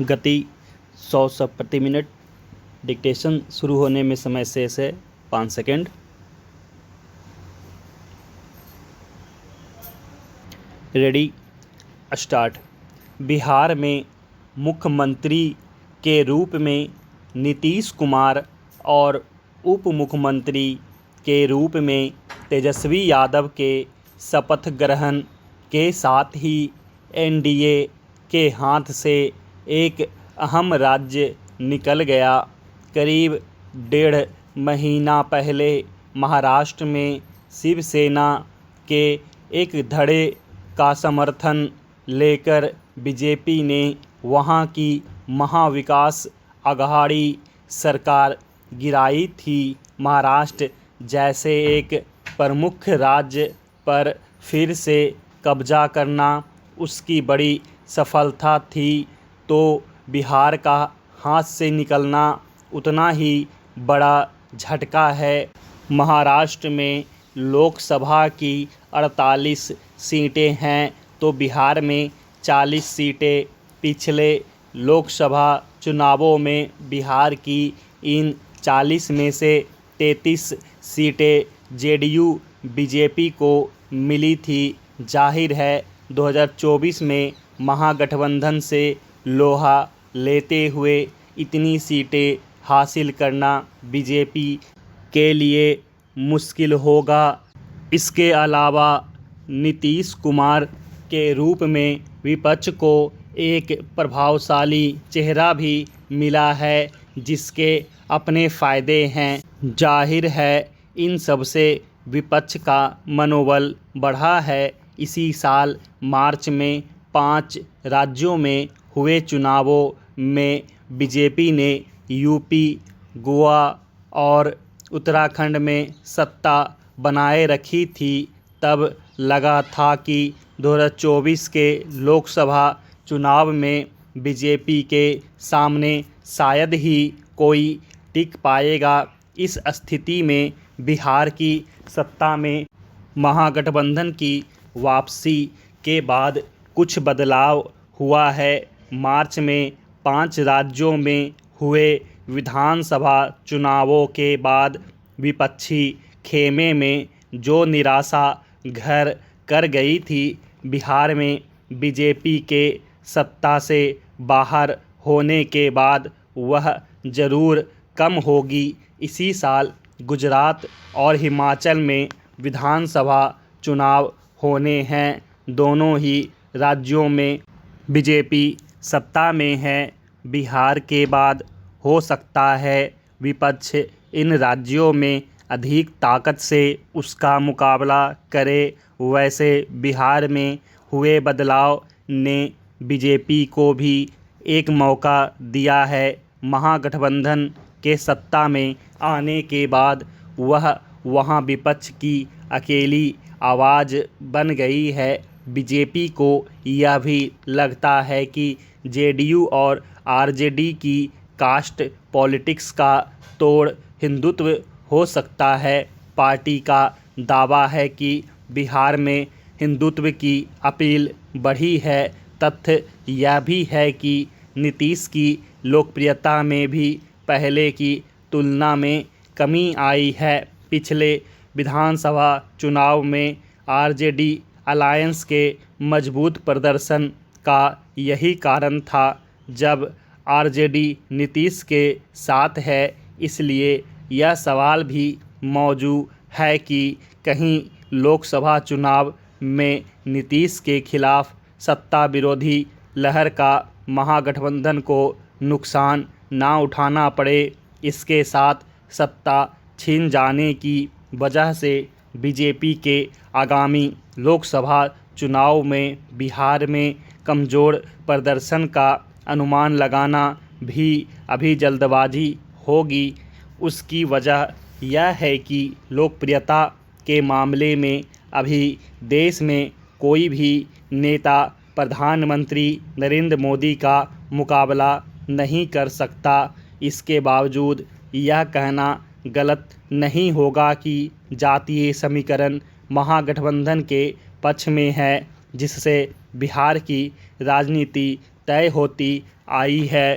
गति 100 शब्द प्रति मिनट। डिक्टेशन शुरू होने में समय शेष है 5 सेकेंड। Ready, start. बिहार में मुख्यमंत्री के रूप में नीतीश कुमार और उप मुख्यमंत्री के रूप में तेजस्वी यादव के शपथ ग्रहण के साथ ही एनडीए के हाथ से एक अहम राज्य निकल गया। करीब 1.5 महीना पहले महाराष्ट्र में शिवसेना के एक धड़े का समर्थन लेकर बीजेपी ने वहां की महाविकास आघाड़ी सरकार गिराई थी। महाराष्ट्र जैसे एक प्रमुख राज्य पर फिर से कब्जा करना उसकी बड़ी सफलता थी, तो बिहार का हाथ से निकलना उतना ही बड़ा झटका है। महाराष्ट्र में लोकसभा की 48 सीटें हैं, तो बिहार में 40 सीटें। पिछले लोकसभा चुनावों में बिहार की इन 40 में से 33 सीटें जेडीयू बीजेपी को मिली थी। जाहिर है 2024 में महागठबंधन से लोहा लेते हुए इतनी सीटें हासिल करना बीजेपी के लिए मुश्किल होगा। इसके अलावा नीतीश कुमार के रूप में विपक्ष को एक प्रभावशाली चेहरा भी मिला है, जिसके अपने फ़ायदे हैं। जाहिर है इन सब से विपक्ष का मनोबल बढ़ा है। इसी साल मार्च में 5 राज्यों में हुए चुनावों में बीजेपी ने यूपी, गोवा और उत्तराखंड में सत्ता बनाए रखी थी। तब लगा था कि 2024 के लोकसभा चुनाव में बीजेपी के सामने शायद ही कोई टिक पाएगा। इस स्थिति में बिहार की सत्ता में महागठबंधन की वापसी के बाद कुछ बदलाव हुआ है। मार्च में 5 राज्यों में हुए विधानसभा चुनावों के बाद विपक्षी खेमे में जो निराशा घर कर गई थी, बिहार में बीजेपी के सत्ता से बाहर होने के बाद वह ज़रूर कम होगी। इसी साल गुजरात और हिमाचल में विधानसभा चुनाव होने हैं। दोनों ही राज्यों में बीजेपी सत्ता में है। बिहार के बाद हो सकता है विपक्ष इन राज्यों में अधिक ताकत से उसका मुकाबला करे। वैसे बिहार में हुए बदलाव ने बीजेपी को भी एक मौका दिया है। महागठबंधन के सत्ता में आने के बाद वह वहां विपक्ष की अकेली आवाज़ बन गई है। बीजेपी को यह भी लगता है कि जेडीयू और आरजेडी की कास्ट पॉलिटिक्स का तोड़ हिंदुत्व हो सकता है। पार्टी का दावा है कि बिहार में हिंदुत्व की अपील बढ़ी है। तथ्य यह भी है कि नीतीश की लोकप्रियता में भी पहले की तुलना में कमी आई है। पिछले विधानसभा चुनाव में आरजेडी अलायंस के मजबूत प्रदर्शन का यही कारण था। जब आरजेडी नीतीश के साथ है, इसलिए यह सवाल भी मौजूद है कि कहीं लोकसभा चुनाव में नीतीश के खिलाफ सत्ता विरोधी लहर का महागठबंधन को नुकसान ना उठाना पड़े। इसके साथ सत्ता छीन जाने की वजह से बीजेपी के आगामी लोकसभा चुनाव में बिहार में कमज़ोर प्रदर्शन का अनुमान लगाना भी अभी जल्दबाजी होगी। उसकी वजह यह है कि लोकप्रियता के मामले में अभी देश में कोई भी नेता प्रधानमंत्री नरेंद्र मोदी का मुकाबला नहीं कर सकता। इसके बावजूद यह कहना गलत नहीं होगा कि जातीय समीकरण महागठबंधन के पक्ष में है, जिससे बिहार की राजनीति तय होती आई है।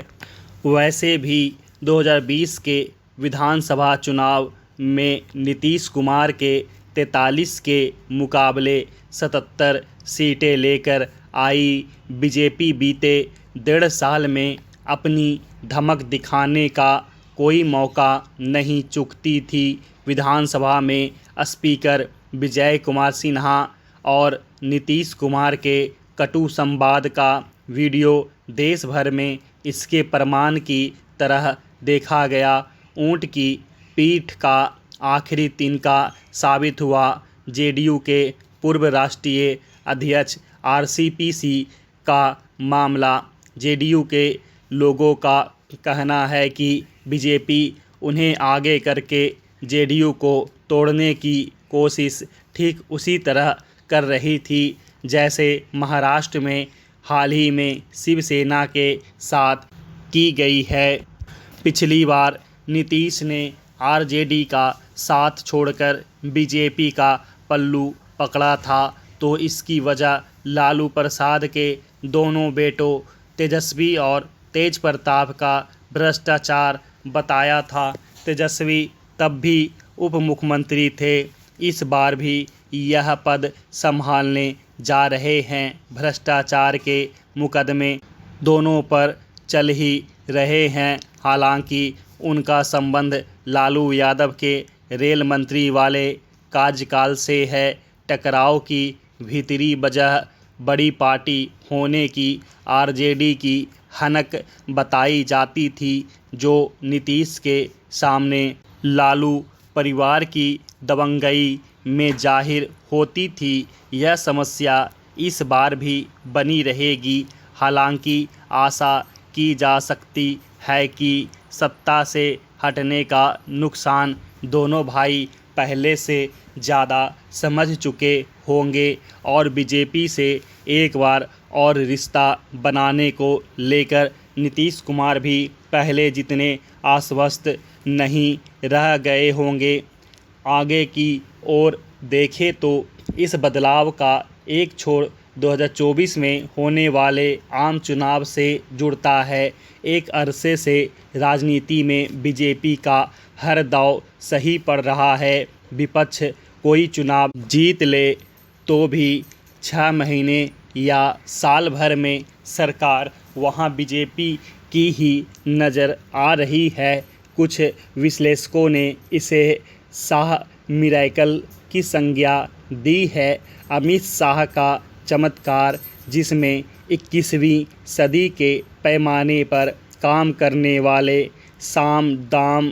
वैसे भी 2020 के विधानसभा चुनाव में नीतीश कुमार के 43 के मुकाबले 77 सीटें लेकर आई बीजेपी बीते 1.5 साल में अपनी धमक दिखाने का कोई मौका नहीं चूकती थी। विधानसभा में स्पीकर विजय कुमार सिन्हा और नीतीश कुमार के कटु संवाद का वीडियो देश भर में इसके प्रमाण की तरह देखा गया। ऊंट की पीठ का आखिरी तिनका साबित हुआ। जेडीयू के पूर्व राष्ट्रीय अध्यक्ष आरसीपी का मामला। जेडीयू के लोगों का कहना है कि बीजेपी उन्हें आगे करके जेडीयू को तोड़ने की कोशिश ठीक उसी तरह कर रही थी जैसे महाराष्ट्र में हाल ही में शिवसेना के साथ की गई है। पिछली बार नीतीश ने आरजेडी का साथ छोड़कर बीजेपी का पल्लू पकड़ा था तो इसकी वजह लालू प्रसाद के दोनों बेटों तेजस्वी और तेज प्रताप का भ्रष्टाचार बताया था। तेजस्वी तब भी उप मुख्यमंत्री थे, इस बार भी यह पद संभालने जा रहे हैं। भ्रष्टाचार के मुकदमे दोनों पर चल ही रहे हैं। हालांकि उनका संबंध लालू यादव के रेल मंत्री वाले कार्यकाल से है। टकराव की भीतरी वजह बड़ी पार्टी होने की आरजेडी की हनक बताई जाती थी जो नीतीश के सामने लालू परिवार की दबंगई में जाहिर होती थी। यह समस्या इस बार भी बनी रहेगी। हालांकि आशा की जा सकती है कि सत्ता से हटने का नुकसान दोनों भाई पहले से ज़्यादा समझ चुके होंगे और बीजेपी से एक बार और रिश्ता बनाने को लेकर नीतीश कुमार भी पहले जितने आश्वस्त नहीं रह गए होंगे। आगे की ओर देखें तो इस बदलाव का एक छोर 2024 में होने वाले आम चुनाव से जुड़ता है। एक अरसे से राजनीति में बीजेपी का हर दांव सही पड़ रहा है। विपक्ष कोई चुनाव जीत ले तो भी 6 महीने या साल भर में सरकार वहां बीजेपी की ही नज़र आ रही है। कुछ विश्लेषकों ने इसे शाह मिरेकल की संज्ञा दी है। अमित शाह का चमत्कार, जिसमें 21वीं सदी के पैमाने पर काम करने वाले साम दाम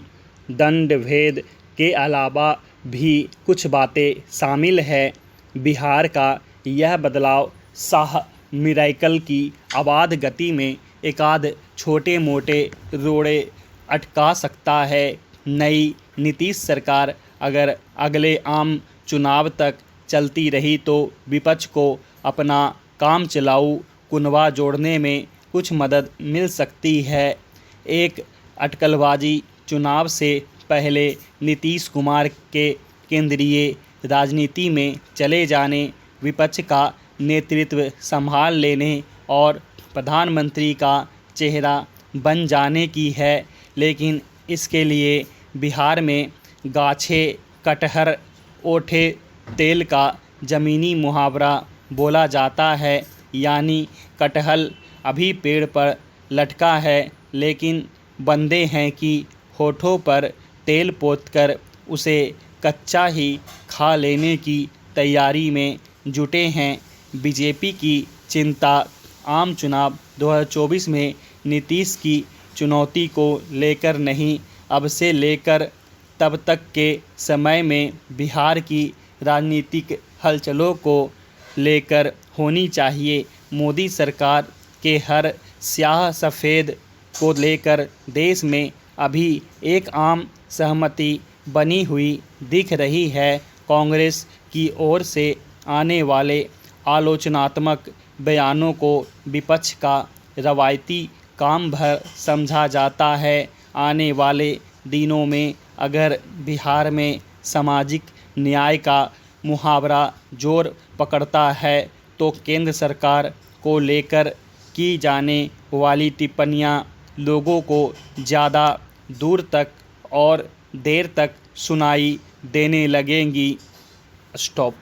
दंड भेद के अलावा भी कुछ बातें शामिल है। बिहार का यह बदलाव शाह मिरेकल की अबाध गति में एकाध छोटे मोटे रोड़े अटका सकता है। नई नीतीश सरकार अगर अगले आम चुनाव तक चलती रही तो विपक्ष को अपना काम चलाऊ कुनबा जोड़ने में कुछ मदद मिल सकती है। एक अटकलबाजी चुनाव से पहले नीतीश कुमार के केंद्रीय राजनीति में चले जाने, विपक्ष का नेतृत्व संभाल लेने और प्रधानमंत्री का चेहरा बन जाने की है। लेकिन इसके लिए बिहार में गाछे कटहर ओठे तेल का ज़मीनी मुहावरा बोला जाता है। यानी कटहल अभी पेड़ पर लटका है लेकिन बंदे हैं कि होठों पर तेल पोतकर उसे कच्चा ही खा लेने की तैयारी में जुटे हैं। बीजेपी की चिंता आम चुनाव 2024 में नीतीश की चुनौती को लेकर नहीं, अब से लेकर तब तक के समय में बिहार की राजनीतिक हलचलों को लेकर होनी चाहिए। मोदी सरकार के हर स्याह सफ़ेद को लेकर देश में अभी एक आम सहमति बनी हुई दिख रही है। कांग्रेस की ओर से आने वाले आलोचनात्मक बयानों को विपक्ष का रवायती काम भर समझा जाता है। आने वाले दिनों में अगर बिहार में सामाजिक न्याय का मुहावरा जोर पकड़ता है तो केंद्र सरकार को लेकर की जाने वाली टिप्पणियाँ लोगों को ज़्यादा दूर तक और देर तक सुनाई देने लगेंगी। स्टॉप।